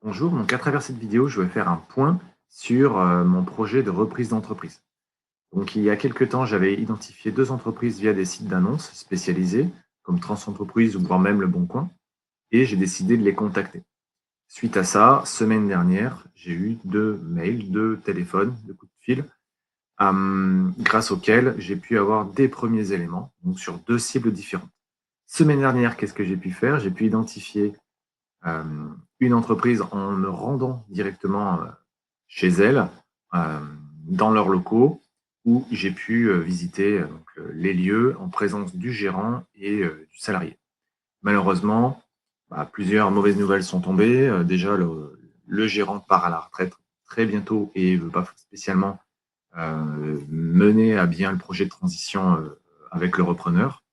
Bonjour, donc à travers cette vidéo, je vais faire un point sur mon projet de reprise d'entreprise. Donc il y a quelques temps, j'avais identifié deux entreprises via des sites d'annonces spécialisés, comme Transentreprise ou voire même Le Bon Coin, et j'ai décidé de les contacter. Suite à ça, semaine dernière, j'ai eu deux mails, deux téléphones, deux coups de fil, grâce auxquels j'ai pu avoir des premiers éléments, donc sur deux cibles différentes. Semaine dernière, qu'est-ce que j'ai pu faire? J'ai pu identifier euh, une entreprise en me rendant directement chez elle, euh, dans leurs locaux, où j'ai pu visiter les lieux en présence du gérant et du salarié. Malheureusement, plusieurs mauvaises nouvelles sont tombées. Déjà, le gérant part à la retraite très bientôt et ne veut pas spécialement mener à bien le projet de transition avec le repreneur.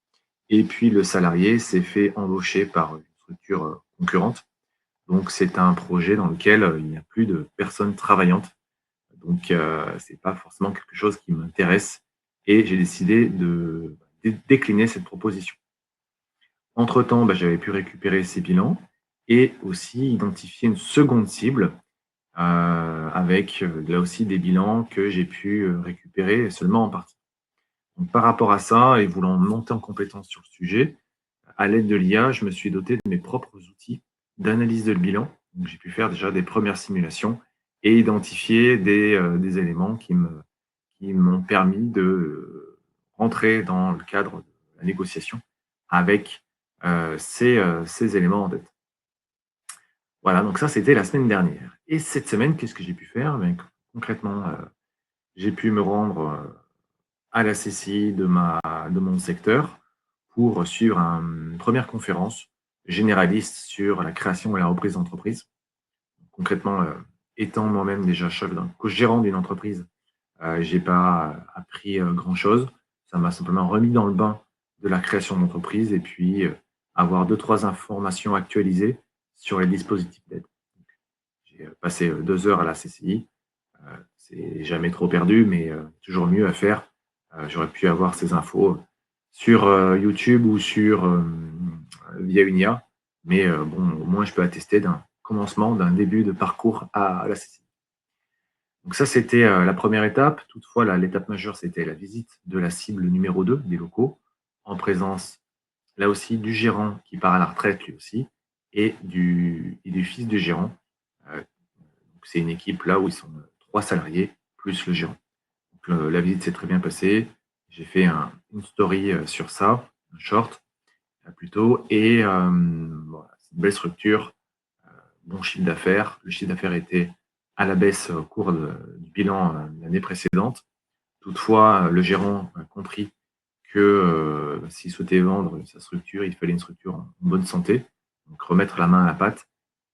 Et puis, le salarié s'est fait embaucher par une structure concurrente, donc, c'est un projet dans lequel il n'y a plus de personnes travaillantes. Donc, ce n'est pas forcément quelque chose qui m'intéresse et j'ai décidé de décliner cette proposition. Entre-temps, j'avais pu récupérer ces bilans et aussi identifier une seconde cible avec là aussi des bilans que j'ai pu récupérer seulement en partie. Donc, par rapport à ça et voulant monter en compétence sur le sujet, à l'aide de l'IA, je me suis doté de mes propres outils d'analyse de bilan. Donc, j'ai pu faire déjà des premières simulations et identifier des éléments qui m'ont permis de rentrer dans le cadre de la négociation avec ces éléments en tête. Voilà, donc ça, c'était la semaine dernière. Et cette semaine, qu'est-ce que j'ai pu faire? Concrètement, j'ai pu me rendre à la CCI de mon secteur pour suivre une première conférence généraliste sur la création et la reprise d'entreprise. Concrètement, étant moi-même déjà co-gérant d'une entreprise, je n'ai pas appris grand-chose. Ça m'a simplement remis dans le bain de la création d'entreprise et puis avoir deux, trois informations actualisées sur les dispositifs d'aide. J'ai passé 2 heures à la CCI. C'est jamais trop perdu, mais toujours mieux à faire. J'aurais pu avoir ces infos sur YouTube ou via une IA, mais bon, au moins je peux attester d'un commencement, d'un début de parcours à la CCI. Donc ça, c'était la première étape. Toutefois, l'étape majeure, c'était la visite de la cible numéro 2 des locaux, en présence, là aussi, du gérant qui part à la retraite lui aussi, et du fils du gérant. C'est une équipe là où ils sont 3 salariés, plus le gérant. Donc, la visite s'est très bien passée. J'ai fait une story sur ça, un short plutôt, et voilà, c'est une belle structure, bon chiffre d'affaires. Le chiffre d'affaires était à la baisse au cours du bilan de l'année précédente. Toutefois, le gérant a compris que s'il souhaitait vendre sa structure, il fallait une structure en bonne santé, donc remettre la main à la pâte.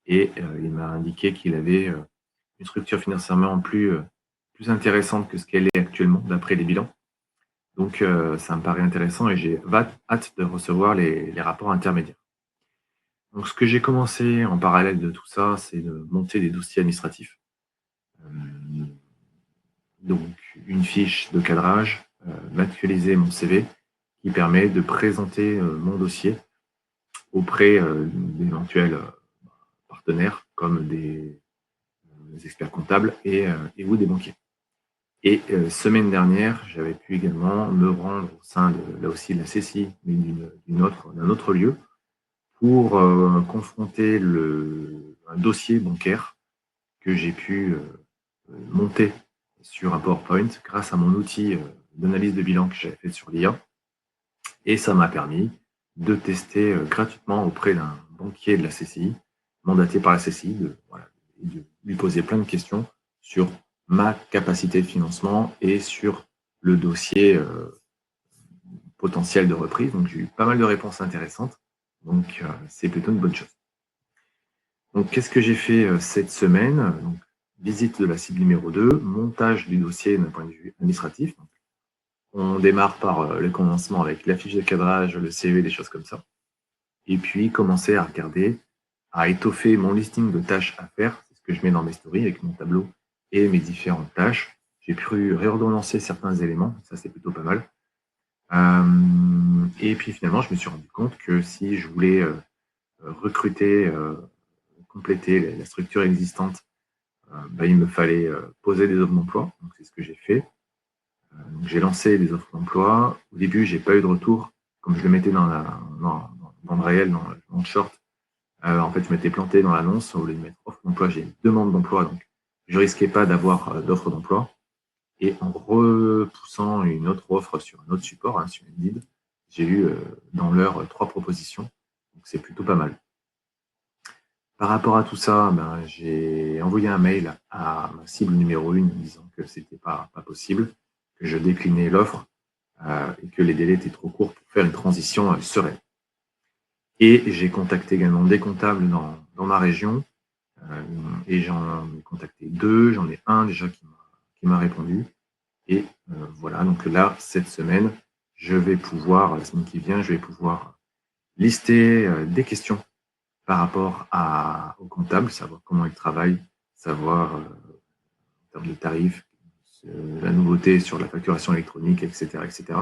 Et il m'a indiqué qu'il avait une structure financièrement plus intéressante que ce qu'elle est actuellement, d'après les bilans. Donc, ça me paraît intéressant et j'ai hâte de recevoir les rapports intermédiaires. Donc, ce que j'ai commencé en parallèle de tout ça, c'est de monter des dossiers administratifs. Donc, une fiche de cadrage, d'actualiser mon CV qui permet de présenter mon dossier auprès d'éventuels partenaires comme des experts comptables et ou des banquiers. Et semaine dernière, j'avais pu également me rendre au sein là aussi de la CCI, mais d'un autre lieu, pour confronter un dossier bancaire que j'ai pu monter sur un PowerPoint grâce à mon outil d'analyse de bilan que j'avais fait sur l'IA. Et ça m'a permis de tester gratuitement auprès d'un banquier de la CCI, mandaté par la CCI, de lui poser plein de questions sur ma capacité de financement et sur le dossier potentiel de reprise. Donc, j'ai eu pas mal de réponses intéressantes. Donc, c'est plutôt une bonne chose. Donc, qu'est-ce que j'ai fait cette semaine? Donc, visite de la cible numéro 2, montage du dossier d'un point de vue administratif. Donc, on démarre par le commencement avec la fiche de cadrage, le CV, des choses comme ça. Et puis, commencer à regarder, à étoffer mon listing de tâches à faire. C'est ce que je mets dans mes stories avec mon tableau et mes différentes tâches. J'ai pu réordonnancer certains éléments. Ça, c'est plutôt pas mal. Et puis, finalement, je me suis rendu compte que si je voulais recruter compléter la structure existante, il me fallait poser des offres d'emploi. Donc, c'est ce que j'ai fait. Donc, j'ai lancé des offres d'emploi. Au début, j'ai pas eu de retour. Comme je le mettais dans le réel, dans le short, en fait, je m'étais planté dans l'annonce. Au lieu de mettre offre d'emploi, j'ai une demande d'emploi. Donc, je risquais pas d'avoir d'offre d'emploi. Et en repoussant une autre offre sur un autre support, hein, sur Indeed, j'ai eu dans l'heure 3 propositions. Donc, c'est plutôt pas mal. Par rapport à tout ça, j'ai envoyé un mail à ma cible numéro 1 disant que c'était pas possible, que je déclinais l'offre et que les délais étaient trop courts pour faire une transition sereine. Et j'ai contacté également des comptables dans ma région et j'en ai contacté 2, j'en ai un déjà qui m'a répondu. Et voilà, donc là, cette semaine, la semaine qui vient, je vais pouvoir lister des questions par rapport au comptable, savoir comment il travaille, savoir en termes de tarifs, la nouveauté sur la facturation électronique, etc., etc.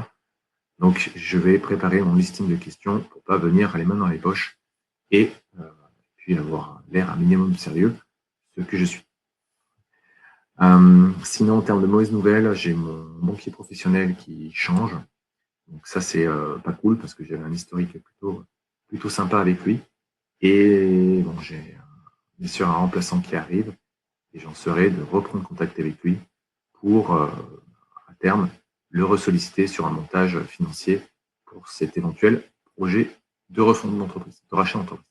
Donc, je vais préparer mon listing de questions pour ne pas venir les mains dans les poches et puis avoir l'air un minimum sérieux, ce que je suis. Sinon, en termes de mauvaises nouvelles, j'ai mon banquier professionnel qui change. Donc ça, c'est pas cool parce que j'avais un historique plutôt sympa avec lui. Et bon, j'ai bien sûr un remplaçant qui arrive et j'en serai de reprendre contact avec lui pour, à terme, le ressolliciter sur un montage financier pour cet éventuel projet de refonte d'entreprise, de rachat d'entreprise.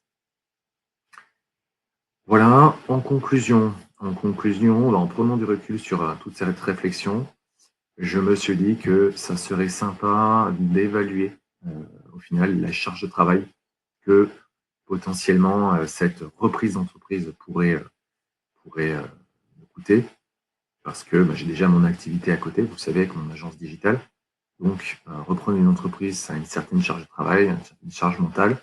Voilà, en conclusion, en prenant du recul sur toute cette réflexion, je me suis dit que ça serait sympa d'évaluer au final la charge de travail que potentiellement cette reprise d'entreprise pourrait me coûter, parce que j'ai déjà mon activité à côté, vous savez, avec mon agence digitale. Donc, reprendre une entreprise, ça a une certaine charge de travail, une certaine charge mentale,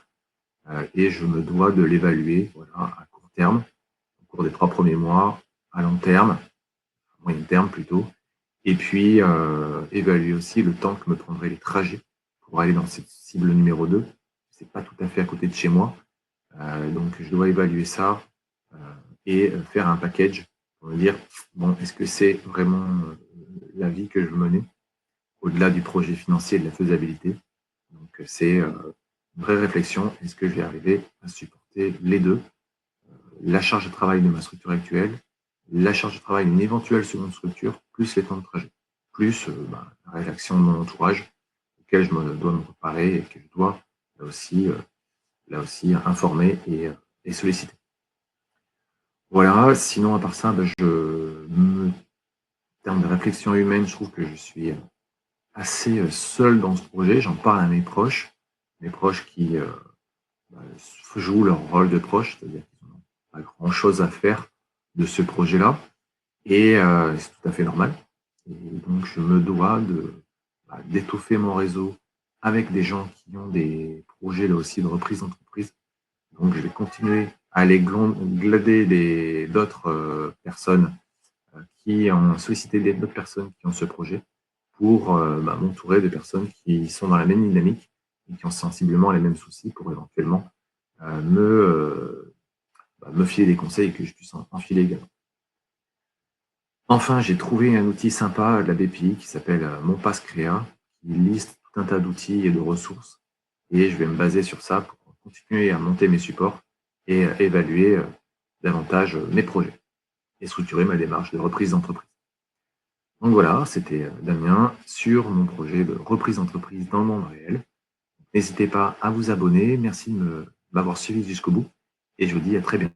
et je me dois de l'évaluer à court terme, au cours des 3 premiers mois, à long terme, à moyen terme plutôt, et puis évaluer aussi le temps que me prendraient les trajets pour aller dans cette cible numéro 2. C'est pas tout à fait à côté de chez moi, donc je dois évaluer ça et faire un package pour me dire, bon, est-ce que c'est vraiment la vie que je veux mener au-delà du projet financier et de la faisabilité. Donc, c'est une vraie réflexion. Est-ce que je vais arriver à supporter les deux, la charge de travail de ma structure actuelle, la charge de travail d'une éventuelle seconde structure, plus les temps de trajet, plus la réaction de mon entourage auquel je dois me préparer et que je dois là aussi informer et solliciter. Voilà, sinon à part ça, en termes de réflexion humaine, je trouve que je suis assez seul dans ce projet. J'en parle à mes proches qui jouent leur rôle de proche, c'est-à-dire qu'ils n'ont pas grand-chose à faire de ce projet-là. Et c'est tout à fait normal. Et donc, je me dois d'étoffer mon réseau avec des gens qui ont des projets là aussi de reprise d'entreprise. Donc, je vais continuer à aller glader d'autres personnes qui ont sollicité d'autres personnes qui ont ce projet pour m'entourer de personnes qui sont dans la même dynamique et qui ont sensiblement les mêmes soucis pour éventuellement me filer des conseils et que je puisse en filer également. Enfin, j'ai trouvé un outil sympa de la BPI qui s'appelle Mon Pass Créa, qui liste tout un tas d'outils et de ressources. Et je vais me baser sur ça pour continuer à monter mes supports et évaluer davantage mes projets et structurer ma démarche de reprise d'entreprise. Donc voilà, c'était Damien sur mon projet de reprise d'entreprise dans le monde réel. N'hésitez pas à vous abonner. Merci de m'avoir suivi jusqu'au bout et je vous dis à très bientôt.